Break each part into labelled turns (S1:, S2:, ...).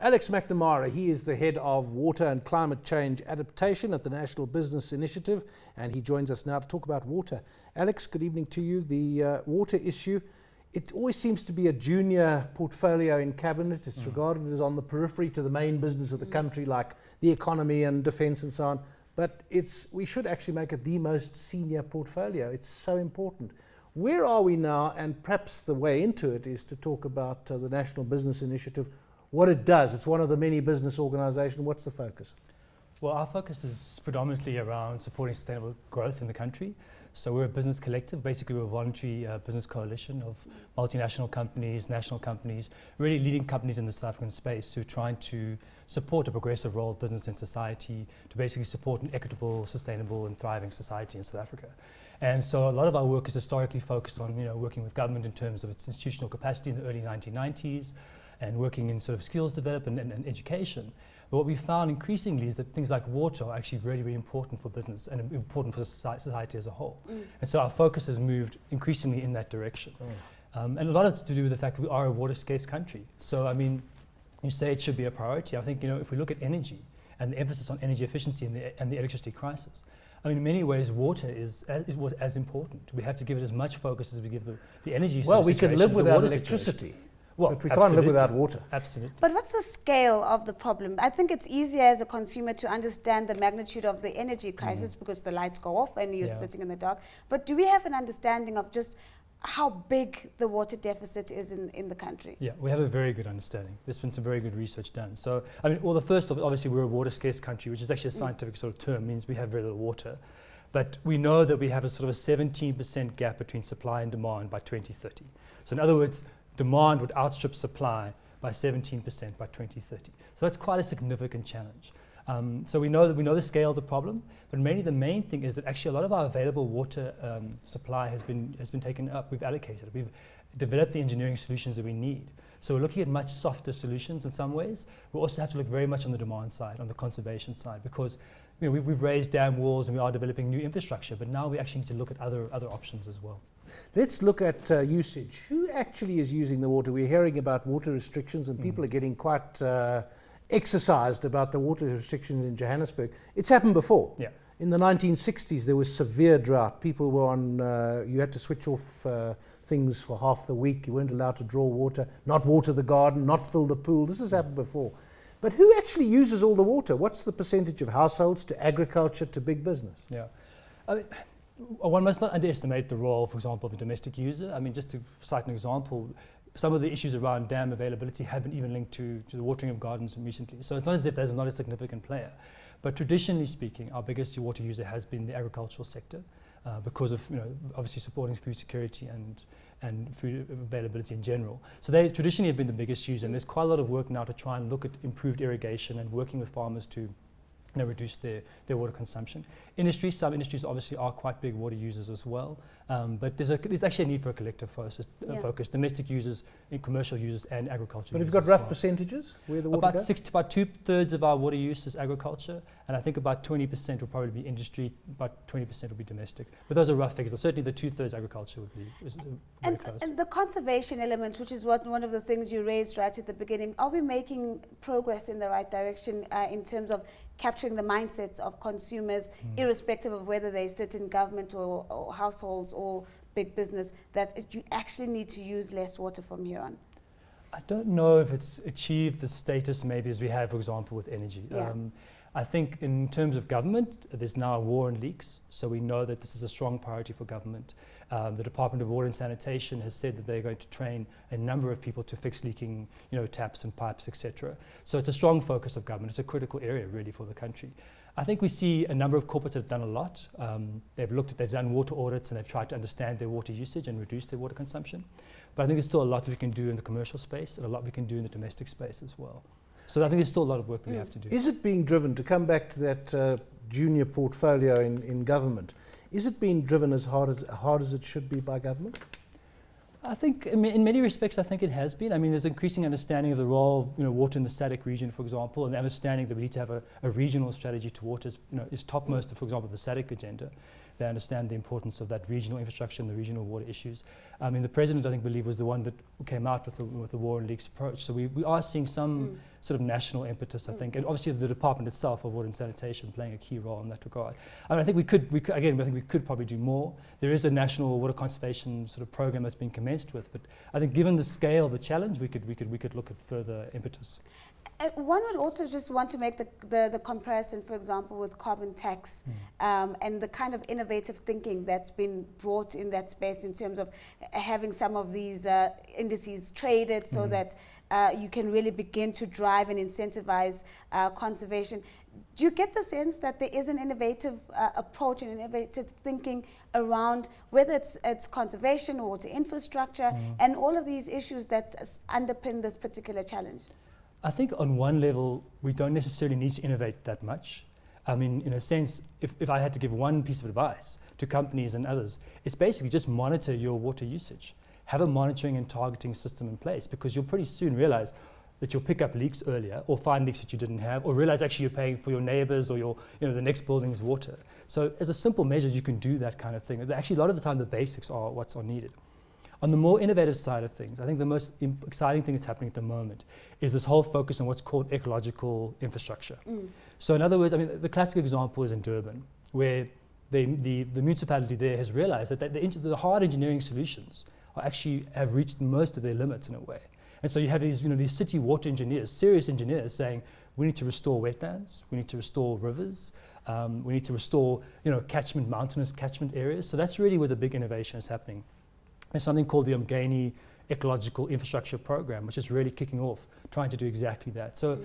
S1: Alex McNamara, he is the head of Water and Climate Change Adaptation at the National Business Initiative, and he joins us now to talk about water. Alex, good evening to you. The water issue, it always seems to be a junior portfolio in cabinet. It's regarded as on the periphery to the main business of the country, like the economy and defence and so on. But we should actually make it the most senior portfolio. It's so important. Where are we now? And perhaps the way into it is to talk about the National Business Initiative, what it does. It's one of the many business organisations. What's the focus?
S2: Well, our focus is predominantly around supporting sustainable growth in the country. So we're a business collective. Basically, we're a voluntary business coalition of multinational companies, national companies, really leading companies in the South African space who are trying to support a progressive role of business in society to basically support an equitable, sustainable and thriving society in South Africa. And so a lot of our work is historically focused on working with government in terms of its institutional capacity in the early 1990s and working in sort of skills development and education. But what we found increasingly is that things like water are actually really, really important for business and important for society as a whole. And so our focus has moved increasingly in that direction. And a lot of it's to do with the fact that we are a water scarce country. So, I mean, you say it should be a priority. I think, if we look at energy and the emphasis on energy efficiency and the electricity crisis, I mean, in many ways, water is as important. We have to give it as much focus as we give the energy.
S1: Well, we can live without electricity. Well, but we can't live without water.
S2: Absolutely.
S3: But what's the scale of the problem? I think it's easier as a consumer to understand the magnitude of the energy crisis because the lights go off and you're sitting in the dark. But do we have an understanding of just how big the water deficit is in the country?
S2: Yeah, we have a very good understanding. There's been some very good research done. So, I mean, well, the first of obviously we're a water scarce country, which is actually a scientific sort of term, means we have very little water. But we know that we have a sort of a 17% gap between supply and demand by 2030. So in other words, demand would outstrip supply by 17% by 2030. So that's quite a significant challenge. So we know the scale of the problem, but mainly the main thing is that actually a lot of our available water supply has been taken up. We've allocated. We've developed the engineering solutions that we need. So we're looking at much softer solutions in some ways. We also have to look very much on the demand side, on the conservation side, because we've raised dam walls and we are developing new infrastructure, but now we actually need to look at other options as well.
S1: Let's look at usage. Who actually is using the water? We're hearing about water restrictions and people are getting quite exercised about the water restrictions in Johannesburg. It's happened before.
S2: Yeah.
S1: In the 1960s, there was severe drought. People were on, you had to switch off things for half the week. You weren't allowed to draw water, not water the garden, not fill the pool. This has happened before. But who actually uses all the water? What's the percentage of households to agriculture to big business?
S2: Yeah. I mean, one must not underestimate the role, for example, of the domestic user. I mean, just to cite an example, some of the issues around dam availability have been even linked to the watering of gardens recently. So it's not as if there's not a significant player. But traditionally speaking, our biggest water user has been the agricultural sector because of, obviously supporting food security and food availability in general. So they traditionally have been the biggest user, and there's quite a lot of work now to try and look at improved irrigation and working with farmers to reduce their water consumption. Some industries obviously are quite big water users as well, but there's actually a need for a collective focus, domestic users, commercial users and agriculture.
S1: But you've got rough percentages where the water goes?
S2: About 2/3 of our water use is agriculture, and I think about 20% will probably be industry, about 20% will be domestic. But those are rough figures. Certainly the 2/3 agriculture would be very close.
S3: And the conservation element, which is one of the things you raised right at the beginning, are we making progress in the right direction in terms of capturing the mindsets of consumers, irrespective of whether they sit in government or households or big business, that you actually need to use less water from here on?
S2: I don't know if it's achieved the status maybe as we have, for example, with energy.
S3: Yeah.
S2: I think in terms of government, there's now a war on leaks, so we know that this is a strong priority for government. The Department of Water and Sanitation has said that they're going to train a number of people to fix leaking, taps and pipes, etc. So it's a strong focus of government. It's a critical area really for the country. I think we see a number of corporates that have done a lot. They've done water audits and they've tried to understand their water usage and reduce their water consumption. But I think there's still a lot that we can do in the commercial space and a lot we can do in the domestic space as well. So I think there's still a lot of work that we have to do.
S1: Is it being driven, to come back to that junior portfolio in government, is it being driven as hard as it should be by government?
S2: I think, in many respects, I think it has been. I mean, there's increasing understanding of the role of water in the SADC region, for example, and the understanding that we need to have a regional strategy to water is topmost, for example, the SADC agenda. They understand the importance of that regional infrastructure and the regional water issues. I mean, the president, I think, was the one that came out with the war and leaks approach. So we are seeing some sort of national impetus, I think, and obviously the department itself of water and sanitation playing a key role in that regard. I mean, I think we could probably do more. There is a national water conservation sort of program that's been commenced with, but I think given the scale of the challenge, we could look at further impetus.
S3: One would also just want to make the comparison, for example, with carbon tax and the kind of innovative thinking that's been brought in that space in terms of having some of these indices traded so that you can really begin to drive and incentivize conservation. Do you get the sense that there is an innovative approach and innovative thinking around whether it's conservation or water infrastructure and all of these issues that underpin this particular challenge?
S2: I think on one level, we don't necessarily need to innovate that much. I mean, in a sense, if I had to give one piece of advice to companies and others, it's basically just monitor your water usage. Have a monitoring and targeting system in place, because you'll pretty soon realize that you'll pick up leaks earlier or find leaks that you didn't have, or realize actually you're paying for your neighbors or the next building's water. So as a simple measure, you can do that kind of thing. Actually, a lot of the time, the basics are what's needed. On the more innovative side of things, I think the most exciting thing that's happening at the moment is this whole focus on what's called ecological infrastructure. So in other words, I mean, the classic example is in Durban, where the municipality there has realized that the hard engineering solutions actually have reached most of their limits in a way. And so you have these city water engineers, serious engineers, saying we need to restore wetlands, we need to restore rivers, we need to restore mountainous catchment areas. So that's really where the big innovation is happening. There's something called the Umgeni Ecological Infrastructure Program, which is really kicking off, trying to do exactly that. So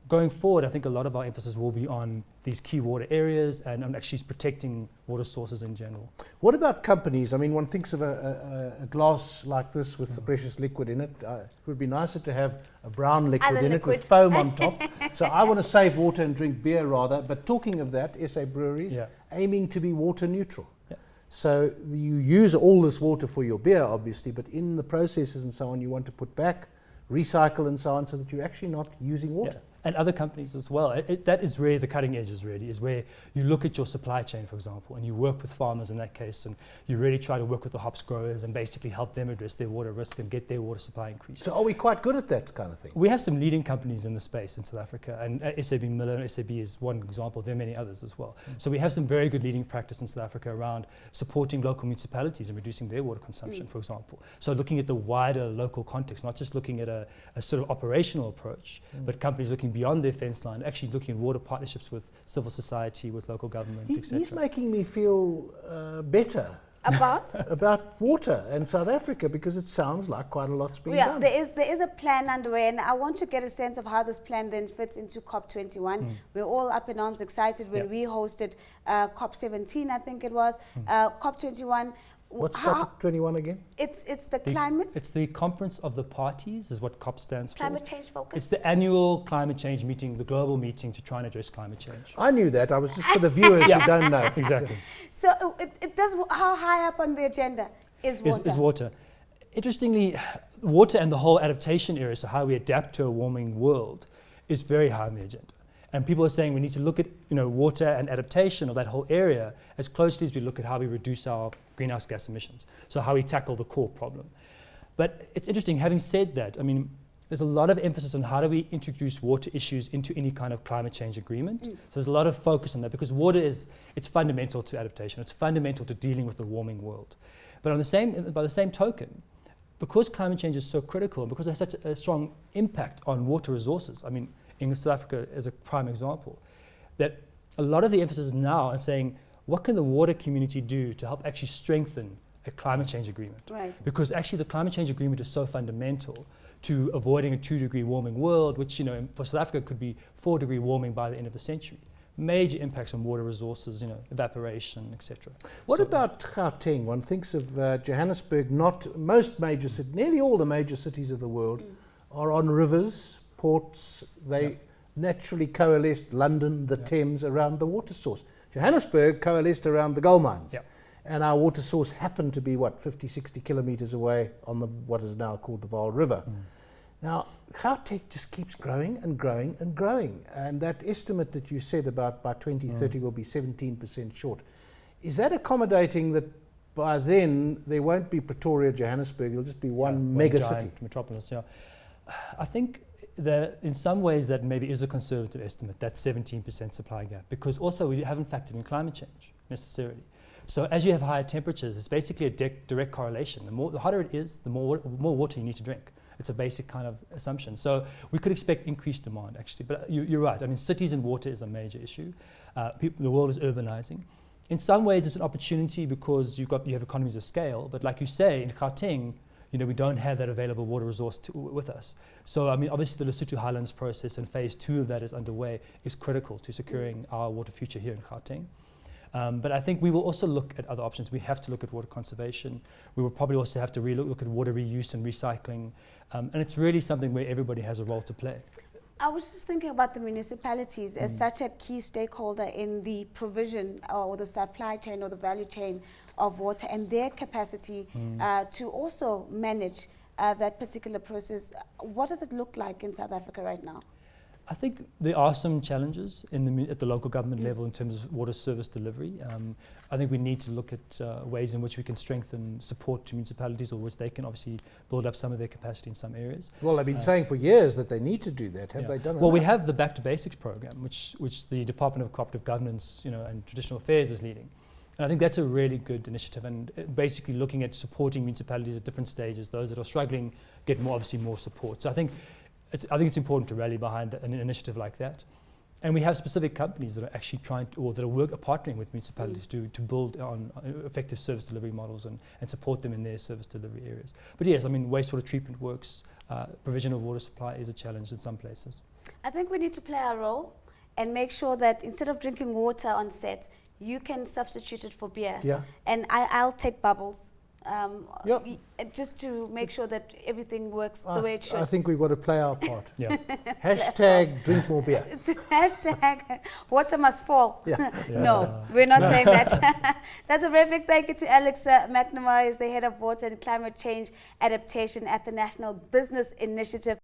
S2: going forward, I think a lot of our emphasis will be on these key water areas and on actually protecting water sources in general.
S1: What about companies? I mean, one thinks of a glass like this with the precious liquid in it. It would be nicer to have a brown liquid in it with foam on top. So I want to save water and drink beer rather. But talking of that, SA Breweries aiming to be water neutral. So you use all this water for your beer, obviously, but in the processes and so on, you want to put back, recycle and so on, so that you're actually not using water.
S2: And other companies as well. That is really the cutting edges, really, is where you look at your supply chain, for example, and you work with farmers in that case, and you really try to work with the hops growers and basically help them address their water risk and get their water supply increased.
S1: So are we quite good at that kind of thing?
S2: We have some leading companies in the space in South Africa, and SAB Miller and SAB is one example. There are many others as well. So we have some very good leading practice in South Africa around supporting local municipalities and reducing their water consumption, for example. So looking at the wider local context, not just looking at a sort of operational approach, but companies looking beyond their fence line, actually looking at water partnerships with civil society, with local government, etc.
S1: He's making me feel better about water and South Africa, because it sounds like quite a lot's being done.
S3: There is a plan underway, and I want to get a sense of how this plan then fits into COP21. We're all up in arms, excited when we hosted COP17, I think it was. COP21.
S1: What's COP21 again?
S3: It's the climate.
S2: It's the Conference of the Parties, is what COP stands for.
S3: Climate change focus.
S2: It's the annual climate change meeting, the global meeting to try and address climate change.
S1: I knew that. I was just for the viewers who don't know.
S2: Exactly.
S3: So it does. How high up on the agenda is water?
S2: Is water. Interestingly, water and the whole adaptation area, so how we adapt to a warming world, is very high on the agenda. And people are saying we need to look at water and adaptation of that whole area as closely as we look at how we reduce our greenhouse gas emissions, so how we tackle the core problem. But it's interesting, having said that, I mean, there's a lot of emphasis on how do we introduce water issues into any kind of climate change agreement. So there's a lot of focus on that, because water it's fundamental to adaptation. It's fundamental to dealing with the warming world. But by the same token, because climate change is so critical and because it has such a strong impact on water resources, I mean, in South Africa as a prime example, that a lot of the emphasis is now on saying, what can the water community do to help actually strengthen a climate change agreement?
S3: Right.
S2: Because actually the climate change agreement is so fundamental to avoiding a 2-degree warming world, which for South Africa could be 4-degree warming by the end of the century. Major impacts on water resources, evaporation, etc.
S1: What about Gauteng? One thinks of Johannesburg. Nearly all the major cities of the world are on rivers, ports. They naturally coalesced, London, the Thames, around the water source. Johannesburg coalesced around the gold mines. And our water source happened to be, 50, 60 kilometers away on what is now called the Vaal River. Now, Gauteng just keeps growing and growing and growing. And that estimate that you said about by 2030 will be 17% short. Is that accommodating that by then there won't be Pretoria, Johannesburg, it'll just be one mega city?
S2: Metropolis, yeah. I think that in some ways that maybe is a conservative estimate, that 17% supply gap, because also we haven't factored in climate change necessarily. So as you have higher temperatures, it's basically a direct correlation. The hotter it is, the more water you need to drink. It's a basic kind of assumption. So we could expect increased demand, actually. But you're right. I mean, cities and water is a major issue. The world is urbanizing. In some ways, it's an opportunity because you have economies of scale. But like you say, in Gauteng, we don't have that available water resource with us. So, I mean, obviously the Lesotho Highlands process and phase 2 of that is underway is critical to securing our water future here in Gauteng. But I think we will also look at other options. We have to look at water conservation. We will probably also have to look at water reuse and recycling. And it's really something where everybody has a role to play.
S3: I was just thinking about the municipalities as such a key stakeholder in the provision or the supply chain or the value chain of water, and their capacity to also manage that particular process. What does it look like in South Africa right now?
S2: I think there are some challenges at the local government level in terms of water service delivery. I think we need to look at ways in which we can strengthen support to municipalities, or which they can obviously build up some of their capacity in some areas.
S1: Well, they've been saying for years that they need to do that. Have they done it?
S2: Well, we have the Back to Basics program, which the Department of Cooperative Governance, and Traditional Affairs is leading. And I think that's a really good initiative, and basically looking at supporting municipalities at different stages. Those that are struggling get obviously more support. So I think it's important to rally behind an initiative like that. And we have specific companies that are actually partnering with municipalities to build on effective service delivery models and support them in their service delivery areas. But yes, I mean, wastewater treatment works, provision of water supply is a challenge in some places.
S3: I think we need to play our role and make sure that instead of drinking water on set, you can substitute it for beer.
S1: Yeah.
S3: And I'll take bubbles.
S1: Just
S3: to make sure that everything works the way it should.
S1: I think we've got to play our part. Hashtag drink more beer.
S3: Hashtag water must fall.
S1: Yeah.
S3: No, we're not saying that. That's a very big thank you to Alex McNamara, is the head of Water and Climate Change Adaptation at the National Business Initiative.